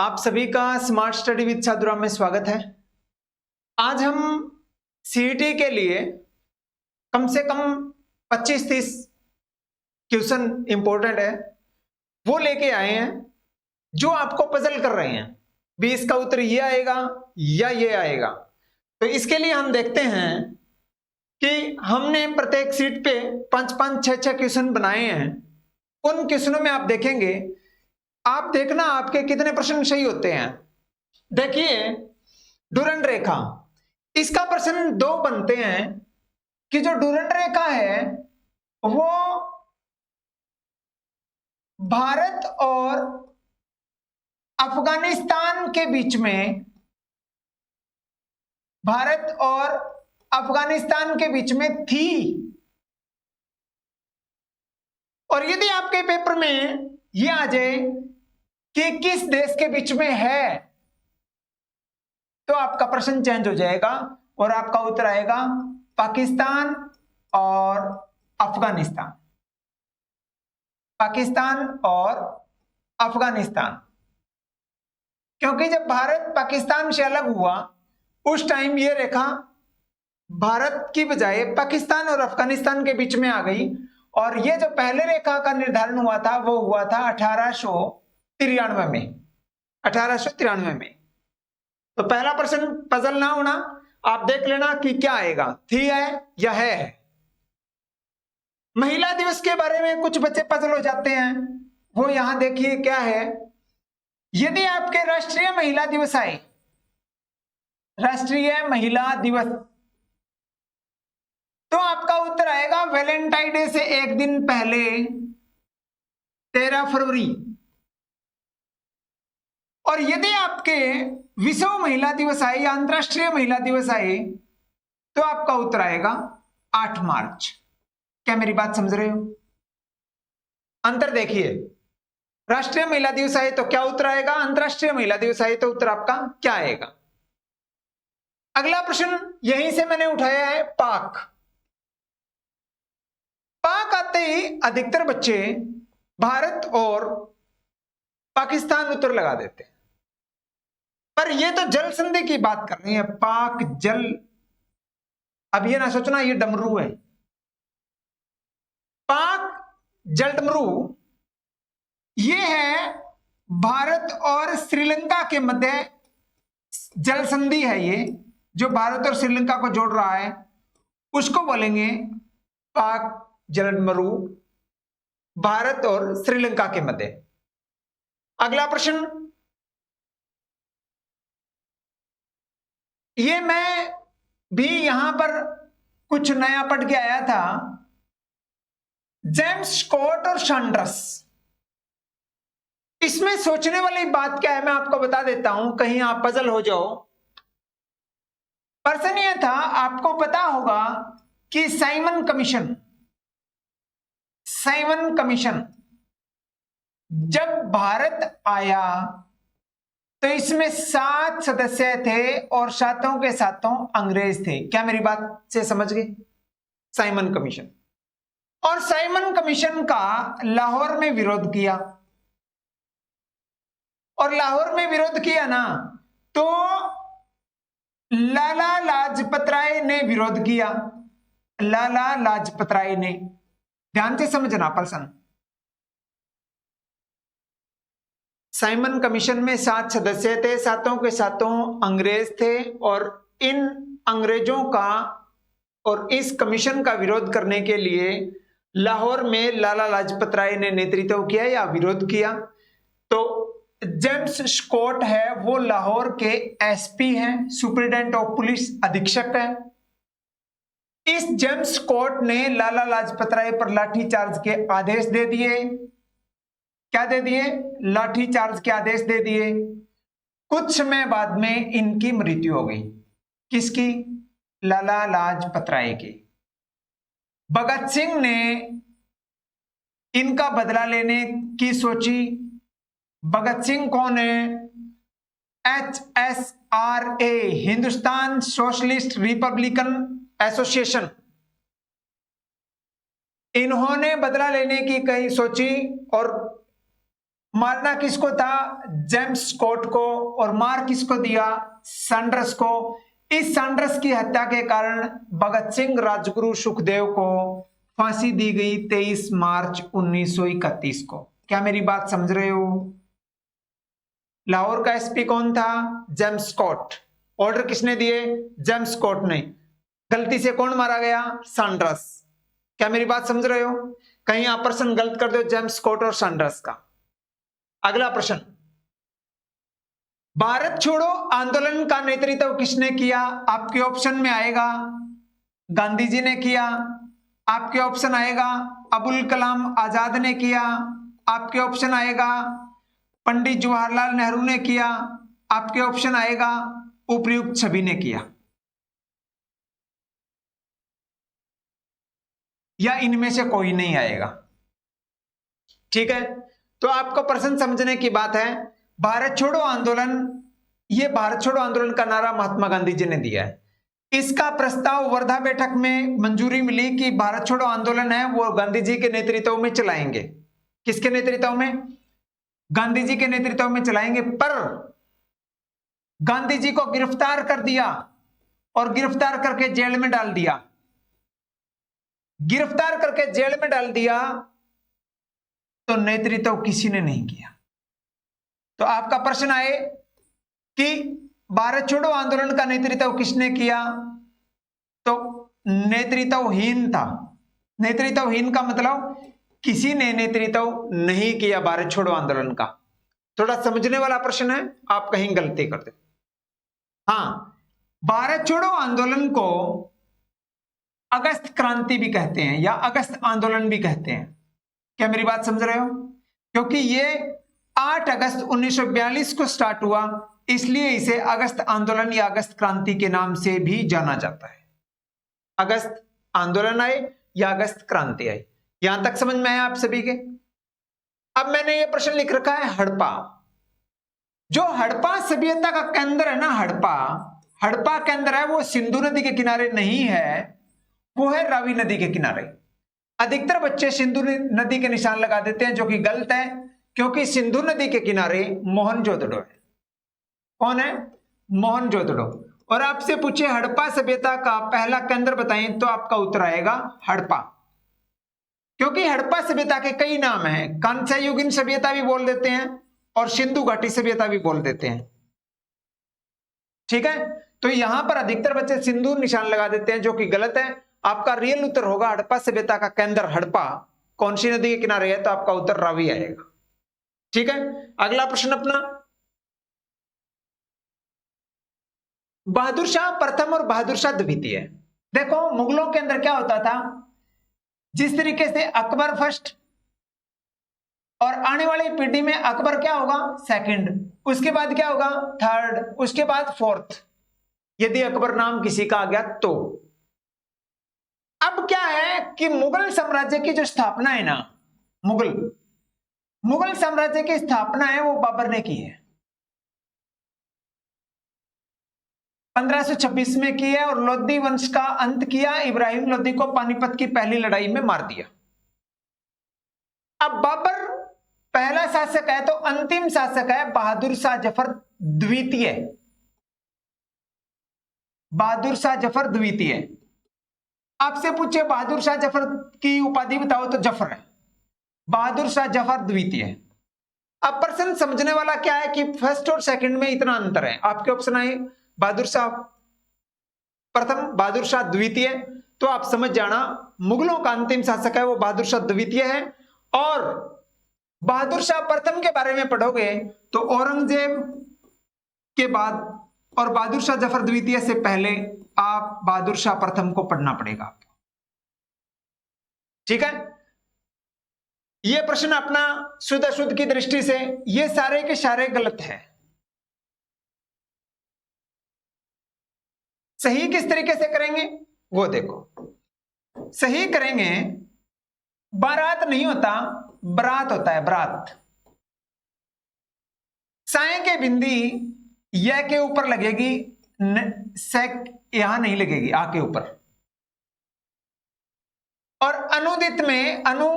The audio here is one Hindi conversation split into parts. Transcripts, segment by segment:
आप सभी का स्मार्ट स्टडी विद साधुराम में स्वागत है। आज हम सीईटी के लिए कम से कम 25-30 क्वेश्चन इंपॉर्टेंट है वो लेके आए हैं जो आपको पजल कर रहे हैं। भी इसका उत्तर ये आएगा या ये आएगा। तो इसके लिए हम देखते हैं कि हमने प्रत्येक सीट पे 5-5, 6-6 क्वेश्चन बनाए हैं। उन क्वेश्चनों में आप देखेंगे, आप देखना आपके कितने प्रश्न सही होते हैं। देखिए, डुरंड रेखा, इसका प्रश्न 2 बनते हैं कि जो डुरंड रेखा है वो भारत और अफगानिस्तान के बीच में, भारत और अफगानिस्तान के बीच में थी। और यदि आपके पेपर में ये आ जाए कि किस देश के बीच में है, तो आपका प्रश्न चेंज हो जाएगा और आपका उत्तर आएगा पाकिस्तान और अफगानिस्तान। पाकिस्तान और अफगानिस्तान, क्योंकि जब भारत पाकिस्तान से अलग हुआ उस टाइम ये रेखा भारत की बजाय पाकिस्तान और अफगानिस्तान के बीच में आ गई। और ये जो पहले रेखा का निर्धारण हुआ था वो हुआ था 1893 में। 1893 में। तो पहला प्रश्न पजल ना होना, आप देख लेना कि क्या आएगा, थी है या है। महिला दिवस के बारे में कुछ बच्चे पजल हो जाते हैं, वो यहां देखिए क्या है। यदि आपके राष्ट्रीय महिला दिवस आए, राष्ट्रीय महिला दिवस, तो आपका उत्तर आएगा वैलेंटाइन डे से एक दिन पहले 13 फरवरी। और यदि आपके विश्व महिला दिवस आए या अंतरराष्ट्रीय महिला दिवस आए, तो आपका उत्तर आएगा 8 मार्च। क्या मेरी बात समझ रहे हो? अंतर देखिए, राष्ट्रीय महिला दिवस आए तो क्या उत्तर आएगा, अंतरराष्ट्रीय महिला दिवस आए तो उत्तर आपका क्या आएगा। अगला प्रश्न यहीं से मैंने उठाया है, पाक। पाक आते ही अधिकतर बच्चे भारत और पाकिस्तान उत्तर लगा देते हैं, पर ये तो जल संधि की बात कर रही है, पाक जल। अब ये ना सोचना ये डमरू है। पाक जल डमरू ये है भारत और श्रीलंका के मध्य जल संधि है। ये जो भारत और श्रीलंका को जोड़ रहा है उसको बोलेंगे पाक जल डमरू, भारत और श्रीलंका के मध्य। अगला प्रश्न, ये मैं भी यहां पर कुछ नया पढ़ के आया था। जेम्स स्कॉट और सैंडर्स, इसमें सोचने वाली बात क्या है मैं आपको बता देता हूं, कहीं आप पजल हो जाओ। प्रश्न यह था, आपको पता होगा कि साइमन कमीशन जब भारत आया तो इसमें 7 सदस्य थे और 7 के 7 अंग्रेज थे। क्या मेरी बात से समझ गए? Simon commission. और साइमन कमीशन का लाहौर में विरोध किया, और लाहौर में विरोध किया ना, तो लाला लाजपत राय ने विरोध किया। लाला लाजपत राय ने, ध्यान से समझना प्रश्न। साइमन कमीशन में 7 सदस्य थे, 7 के 7 अंग्रेज थे, और इन अंग्रेजों का और इस कमीशन का विरोध करने के लिए लाहौर में लाला लाजपत राय ने नेतृत्व किया या विरोध किया। तो जेम्स स्कॉट है वो लाहौर के एसपी हैं, सुप्रिटेंडेंट ऑफ पुलिस अधीक्षक है। इस जेम्स स्कॉट ने लाला लाजपत राय पर लाठीचार्ज के आदेश दे दिए। क्या दे दिए? लाठीचार्ज के आदेश दे दिए। कुछ समय बाद में इनकी मृत्यु हो गई। किसकी? लाला लाजपत राय की। भगत सिंह ने इनका बदला लेने की सोची। भगत सिंह कौन है? HSRA, Hindustan socialist Republican association. इन्होंने बदला लेने की कहीं सोची और मारना किसको था? जेम्स स्कॉट को। और मार किसको दिया? सैंडर्स को। इस सैंडर्स की हत्या के कारण भगत सिंह, राजगुरु, सुखदेव को फांसी दी गई 23 मार्च 1931 को। क्या मेरी बात समझ रहे हो? लाहौर का एसपी कौन था? James Scott. ऑर्डर किसने दिए? जेम्स स्कॉट ने। गलती से कौन मारा गया? सैंडर्स। क्या मेरी बात समझ रहे हो? कहीं आप प्रश्न गलत कर दो जेम्स स्कॉट और सैंडर्स का। अगला प्रश्न, भारत छोड़ो आंदोलन का नेतृत्व किसने किया? आपके ऑप्शन में आएगा गांधी जी ने किया, आपके ऑप्शन आएगा अबुल कलाम आजाद ने किया, आपके ऑप्शन आएगा पंडित जवाहरलाल नेहरू ने किया, आपके ऑप्शन आएगा उपर्युक्त सभी ने किया, या इनमें से कोई नहीं आएगा। ठीक है, तो आपको प्रश्न समझने की बात है। भारत छोड़ो आंदोलन, ये भारत छोड़ो आंदोलन का नारा महात्मा गांधी जी ने दिया है। इसका प्रस्ताव वर्धा बैठक में मंजूरी मिली कि भारत छोड़ो आंदोलन है वो गांधी जी के नेतृत्व में चलाएंगे। किसके नेतृत्व में? गांधी जी के नेतृत्व में चलाएंगे। पर गांधी जी को गिरफ्तार कर दिया और गिरफ्तार करके जेल में डाल दिया। गिरफ्तार करके जेल में डाल दिया तो नेतृत्व किसी ने नहीं किया। तो आपका प्रश्न आए कि भारत छोड़ो आंदोलन का नेतृत्व किसने किया, तो नेतृत्वहीन था। नेतृत्वहीन का मतलब किसी ने नेतृत्व नहीं किया भारत छोड़ो आंदोलन का। थोड़ा समझने वाला प्रश्न है, आप कहीं गलती करते। हां, भारत छोड़ो आंदोलन को अगस्त क्रांति भी कहते हैं या अगस्त आंदोलन भी कहते हैं। क्या मेरी बात समझ रहे हो? क्योंकि ये 8 अगस्त 1942 को स्टार्ट हुआ, इसलिए इसे अगस्त आंदोलन या अगस्त क्रांति के नाम से भी जाना जाता है। अगस्त आंदोलन आए या अगस्त क्रांति आई, यहां तक समझ में आया आप सभी के? अब मैंने ये प्रश्न लिख रखा है हड़प्पा। जो हड़प्पा सभ्यता का केंद्र है ना, हड़प्पा केंद्र है वो सिंधु नदी के किनारे नहीं है, वो है रावी नदी के किनारे। अधिकतर बच्चे सिंधु नदी के निशान लगा देते हैं, जो कि गलत है, क्योंकि सिंधु नदी के किनारे मोहनजोदड़ो है। कौन है? मोहनजोदड़ो। और आपसे पूछे हड़प्पा सभ्यता का पहला केंद्र बताएं तो आपका उत्तर आएगा हड़प्पा। क्योंकि हड़प्पा सभ्यता के कई नाम हैं, कांस्य युगीन सभ्यता भी बोल देते हैं और सिंधु घाटी सभ्यता भी बोल देते हैं। ठीक है, तो यहां पर अधिकतर बच्चे सिंधु निशान लगा देते हैं, जो कि गलत है। आपका रियल उत्तर होगा हड़प्पा सभ्यता का केंद्र हड़प्पा कौन सी नदी के किनारे है, तो आपका उत्तर रावी आएगा। ठीक है, अगला प्रश्न अपना, बहादुर शाह प्रथम और बहादुर शाह द्वितीय। देखो मुगलों के अंदर क्या होता था, जिस तरीके से अकबर फर्स्ट और आने वाली पीढ़ी में अकबर क्या होगा? सेकंड, उसके बाद क्या होगा? थर्ड, उसके बाद फोर्थ, यदि अकबर नाम किसी का आ गया तो। अब क्या है कि मुगल साम्राज्य की जो स्थापना है ना, मुगल साम्राज्य की स्थापना है वो बाबर ने की है। 1526 में की है और लोधी वंश का अंत किया। इब्राहिम लोधी को पानीपत की पहली लड़ाई में मार दिया। अब बाबर पहला शासक है तो अंतिम शासक है बहादुर शाह जफर द्वितीय। बहादुर शाह जफर द्वितीय। आपसे पूछे बहादुर शाह जफर की उपाधि बताओ तो जफर है। बहादुर शाह जफर द्वितीय। अब प्रश्न समझने वाला क्या है कि फर्स्ट और सेकंड में इतना अंतर है। आपके ऑप्शन आए बहादुर शाह प्रथम, बहादुर शाह द्वितीय, तो आप समझ जाना मुगलों का अंतिम शासक है वो बहादुर शाह द्वितीय है। और बहादुर शाह प्रथम के बारे में पढ़ोगे तो औरंगजेब के बाद और बहादुर शाह जफर द्वितीय से पहले आप बहादुर शाह प्रथम को पढ़ना पड़ेगा आपको। ठीक है, यह प्रश्न अपना शुद्ध अशुद्ध की दृष्टि से ये सारे के सारे गलत है। सही किस तरीके से करेंगे वो देखो। सही करेंगे, बारात नहीं होता बरात होता है, बरात। साए के बिंदी य के ऊपर लगेगी, सेक यहां नहीं लगेगी, आ के ऊपर। और अनुदित में अनु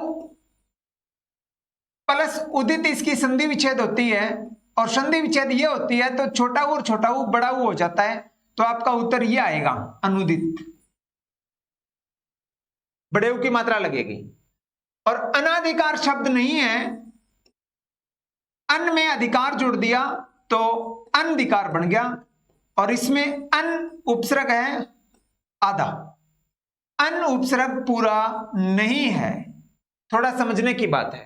प्लस उदित इसकी संधि विच्छेद होती है, और संधि विच्छेद ये होती है तो छोटा ऊ और छोटा ऊ बड़ा ऊ हो जाता है, तो आपका उत्तर ये आएगा अनुदित, बड़े ऊ की मात्रा लगेगी। और अनाधिकार शब्द नहीं है, अन में अधिकार जोड़ दिया तो अनधिकार बन गया, और इसमें अन उपसर्ग है आधा, अन उपसर्ग पूरा नहीं है। थोड़ा समझने की बात है,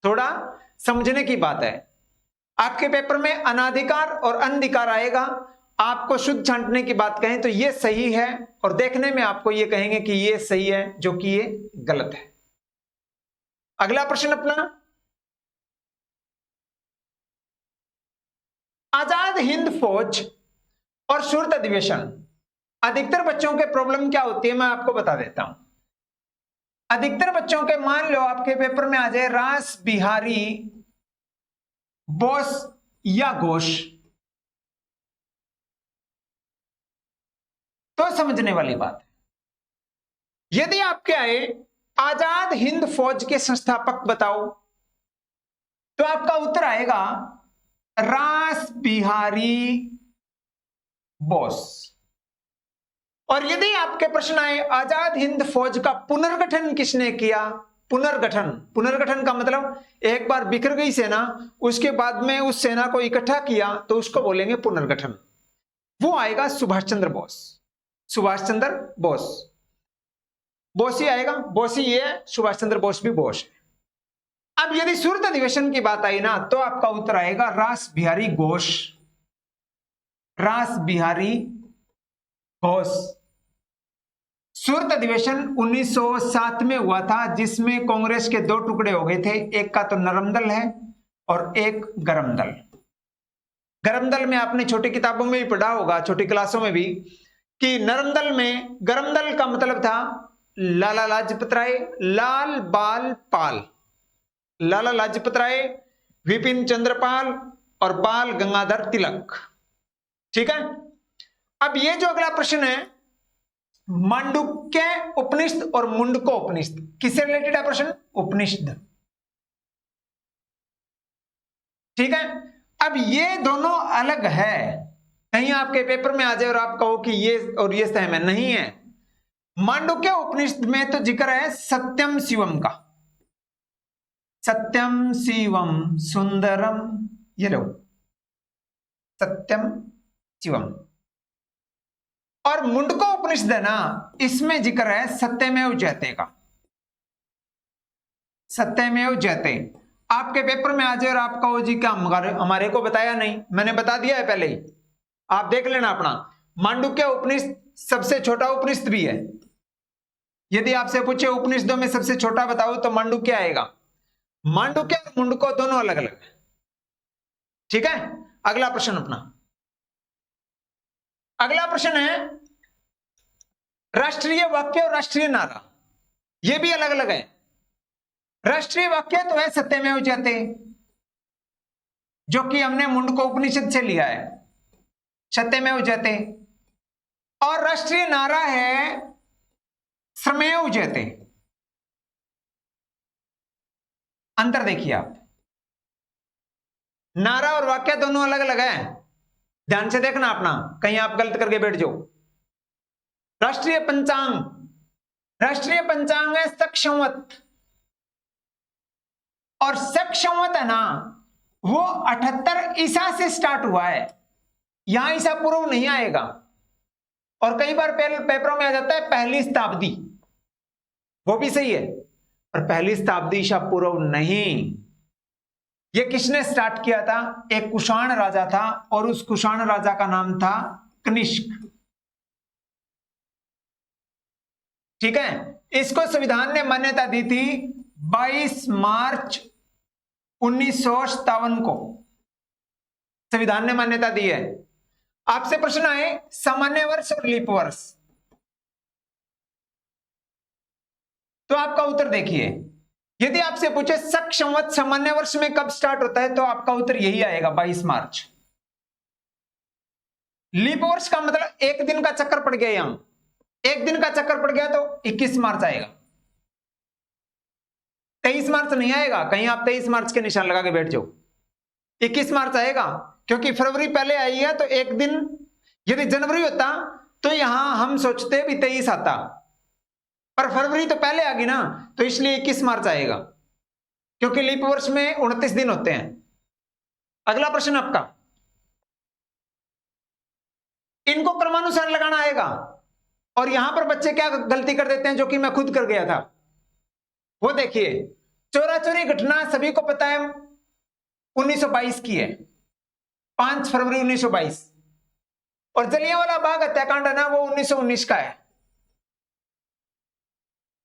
थोड़ा समझने की बात है। आपके पेपर में अनाधिकार और अनधिकार आएगा, आपको शुद्ध छांटने की बात कहें तो ये सही है, और देखने में आपको ये कहेंगे कि ये सही है, जो कि ये गलत है। अगला प्रश्न अपना, आजाद हिंद फौज और शूरत अधिवेशन, अधिकतर बच्चों के प्रॉब्लम क्या होती है मैं आपको बता देता हूं। अधिकतर बच्चों के, मान लो आपके पेपर में आ जाए रास बिहारी बोस या घोष, तो समझने वाली बात है। यदि आपके आए आजाद हिंद फौज के संस्थापक बताओ, तो आपका उत्तर आएगा रास बिहारी बोस। और यदि आपके प्रश्न आए आजाद हिंद फौज का पुनर्गठन किसने किया, पुनर्गठन का मतलब एक बार बिखर गई सेना, उसके बाद में उस सेना को इकट्ठा किया, तो उसको बोलेंगे पुनर्गठन। वो आएगा सुभाष चंद्र बोस, सुभाष चंद्र बोस, बोस ही आएगा, बोस ही ये, सुभाष चंद्र बोस भी बोस है। अब यदि शूरत अधिवेशन की बात आई ना, तो आपका उत्तर आएगा रास बिहारी घोष, रास बिहारी घोष। शूरत अधिवेशन 1907 में हुआ था, जिसमें कांग्रेस के दो टुकड़े हो गए थे, एक का तो नरम दल है और एक गरम दल। गरम दल में आपने छोटी किताबों में भी पढ़ा होगा, छोटी क्लासों में भी, कि नरम दल में, गरम दल का मतलब था लाला लाजपत राय, लाल बाल पाल, लाला लाजपत राय, विपिन चंद्रपाल और बाल गंगाधर तिलक। ठीक है। अब ये जो अगला प्रश्न है, मांडुक्य उपनिषद और मुंडको उपनिषद, किससे रिलेटेड है प्रश्न? उपनिषद। ठीक है। अब ये दोनों अलग है, कहीं आपके पेपर में आ जाए और आप कहो कि ये और ये सहम है, नहीं है। मांडुक्य उपनिषद में तो जिक्र है सत्यम शिवम का, सत्यम शिवम सुंदरम, ये लो सत्यम शिवम। और मुंडको उपनिषद है ना, इसमें जिक्र है सत्यमेव जयते का, सत्यमेव जयते। आपके पेपर में आ जाए और आप कहो जी क्या हमारे को बताया नहीं, मैंने बता दिया है पहले ही, आप देख लेना अपना। मांडुक्य उपनिषद सबसे छोटा उपनिषद भी है। यदि आपसे पूछे उपनिषदों में सबसे छोटा बताओ तो मांडुक्य आएगा। मांडुक्य और मुंडको दोनों अलग अलग है। ठीक है। अगला प्रश्न अपना, अगला प्रश्न है राष्ट्रीय वाक्य और राष्ट्रीय नारा, ये भी अलग अलग है। राष्ट्रीय वाक्य तो है सत्यमेव जयते, जो कि हमने मुंडको उपनिषद से लिया है, सत्यमेव जयते। और राष्ट्रीय नारा है श्रमेव जयते। अंतर देखिए आप, नारा और वाक्य दोनों अलग अलग है, ध्यान से देखना अपना, कहीं आप गलत करके बैठ जाओ। राष्ट्रीय पंचांग, राष्ट्रीय पंचांग है शक संवत, और शक संवत है ना, वो 78 ईसा से स्टार्ट हुआ है, यहां ईसा पूर्व नहीं आएगा। और कई बार पेपरों में आ जाता है पहली शताब्दी, वो भी सही है, पर पहली शताब्दी ईसा पूर्व नहीं। ये किसने स्टार्ट किया था? एक कुषाण राजा था, और उस कुषाण राजा का नाम था कनिष्क। ठीक है। इसको संविधान ने मान्यता दी थी 22 मार्च 1957 को, संविधान ने मान्यता दी है। आपसे प्रश्न आए सामान्य वर्ष और लीप वर्ष, तो आपका उत्तर देखिए। यदि आपसे पूछे शक संवत सामान्य वर्ष में कब स्टार्ट होता है, तो आपका उत्तर यही आएगा 22 मार्च। लीप वर्ष का मतलब एक दिन का चक्कर पड़ गया, यहां एक दिन का चक्कर पड़ गया तो 21 मार्च आएगा। 23 मार्च नहीं आएगा, कहीं आप 23 मार्च के निशान लगा के बैठ जाओ। 21 मार्च आएगा, क्योंकि फरवरी पहले आई है, तो एक दिन यदि जनवरी होता तो यहां हम सोचते भी 23 आता, पर फरवरी तो पहले आ गई ना, तो इसलिए 21 मार्च आएगा, क्योंकि लीप वर्ष में 29 दिन होते हैं। अगला प्रश्न आपका, इनको क्रमानुसार लगाना आएगा, और यहां पर बच्चे क्या गलती कर देते हैं, जो कि मैं खुद कर गया था। वो देखिए, चोरा चोरी घटना सभी को पता है 1922 की है, 5 फरवरी 1922, और जलियांवाला बाग हत्याकांड है ना, वो 1919 का है,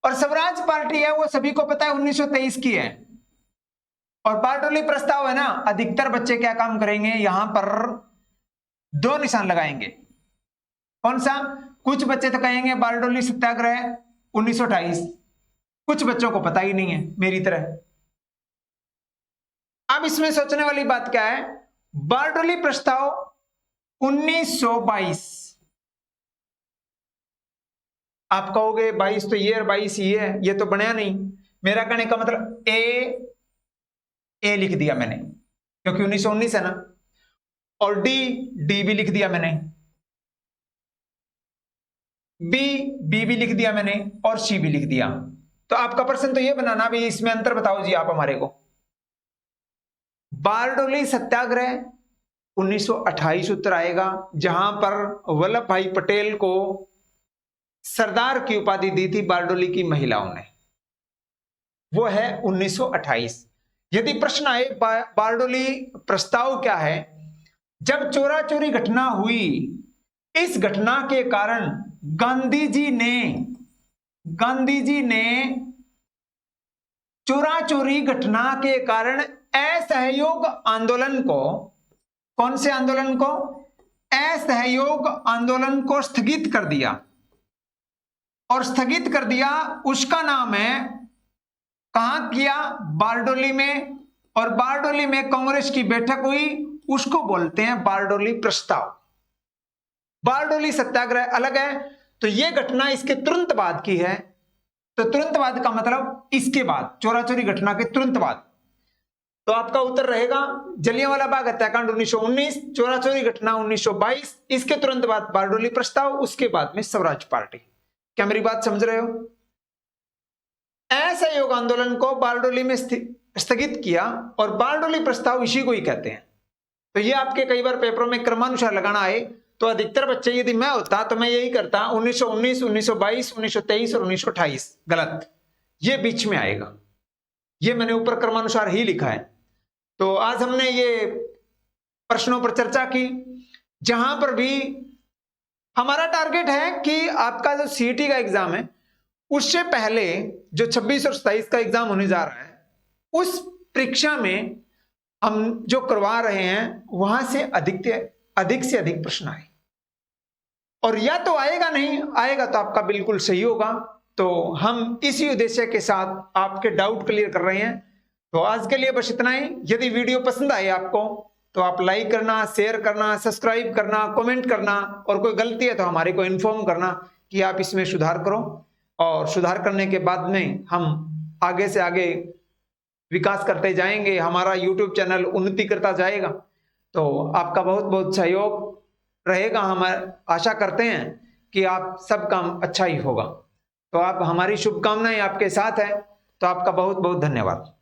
और स्वराज पार्टी है वो सभी को पता है 1923 की है, और बारडोली प्रस्ताव है ना, अधिकतर बच्चे क्या काम करेंगे, यहां पर 2 निशान लगाएंगे। कौन सा? कुछ बच्चे तो कहेंगे बारडोली सत्याग्रह 1928, कुछ बच्चों को पता ही नहीं है मेरी तरह। अब इसमें सोचने वाली बात क्या है, बारडोली प्रस्ताव 1922, आप कहोगे 22 तो ये और 22 ये है, ये तो बनया नहीं। मेरा कहने का मतलब ए लिख दिया मैंने, क्योंकि 1919 है ना, और डी भी लिख दिया मैंने, बी भी लिख दिया मैंने, और सी भी लिख दिया। तो आपका प्रश्न तो ये बनाना भी, इसमें अंतर बताओ जी आप हमारे को। बारडोली सत्याग्रह 1928 उत्तर आएगा, जहां पर वल्लभ भाई पटेल को सरदार की उपाधि दी थी बारडोली की महिलाओं ने, वो है 1928। यदि प्रश्न आए बारडोली प्रस्ताव क्या है, जब चोरा चोरी घटना हुई, इस घटना के कारण गांधी जी ने चोरा चोरी घटना के कारण असहयोग आंदोलन को, कौन से आंदोलन को? असहयोग आंदोलन को स्थगित कर दिया, और स्थगित कर दिया उसका नाम है, कहां किया? बारडोली में, और बारडोली में कांग्रेस की बैठक हुई, उसको बोलते हैं बारडोली प्रस्ताव। बारडोली सत्याग्रह अलग है, तो यह घटना इसके तुरंत बाद की है, तो तुरंत बाद का मतलब इसके बाद, चोरा चोरी घटना के तुरंत बाद। तो आपका उत्तर रहेगा जलियांवाला बाग हत्याकांड 1919, चोरा चोरी घटना 1922, इसके तुरंत बाद बारडोली प्रस्ताव, उसके बाद में स्वराज पार्टी। क्या मेरी बात समझ रहे हो? असहयोग आंदोलन को बारडोली में स्थगित किया, और बारडोली प्रस्ताव इसी को ही कहते हैं। तो ये आपके कई बार पेपरों में क्रमानुसार लगाना आए, तो अधिकतर बच्चे, यदि मैं होता तो मैं यही करता, 1919, 1922, 1923 और 1928 गलत, ये बीच में आएगा। ये मैंने ऊपर क्रमानुसार ही लिखा है। तो आज हमने ये प्रश्नों पर चर्चा की, जहां पर भी हमारा टारगेट है कि आपका जो सीईटी का एग्जाम है, उससे पहले जो 26 और 27 का एग्जाम होने जा रहा है, उस परीक्षा में हम जो करवा रहे हैं, वहां से अधिक से अधिक प्रश्न आए, और या तो आएगा, नहीं आएगा तो आपका बिल्कुल सही होगा। तो हम इसी उद्देश्य के साथ आपके डाउट क्लियर कर रहे हैं। तो आज के लिए बस इतना ही। यदि वीडियो पसंद आए आपको, तो आप लाइक करना, शेयर करना, सब्सक्राइब करना, कमेंट करना, और कोई गलती है तो हमारे को इन्फॉर्म करना कि आप इसमें सुधार करो, और सुधार करने के बाद में हम आगे से आगे विकास करते जाएंगे, हमारा YouTube चैनल उन्नति करता जाएगा। तो आपका बहुत बहुत सहयोग रहेगा। हम आशा करते हैं कि आप सब काम अच्छा ही होगा। तो आप, हमारी शुभकामनाएं आपके साथ है। तो आपका बहुत बहुत धन्यवाद।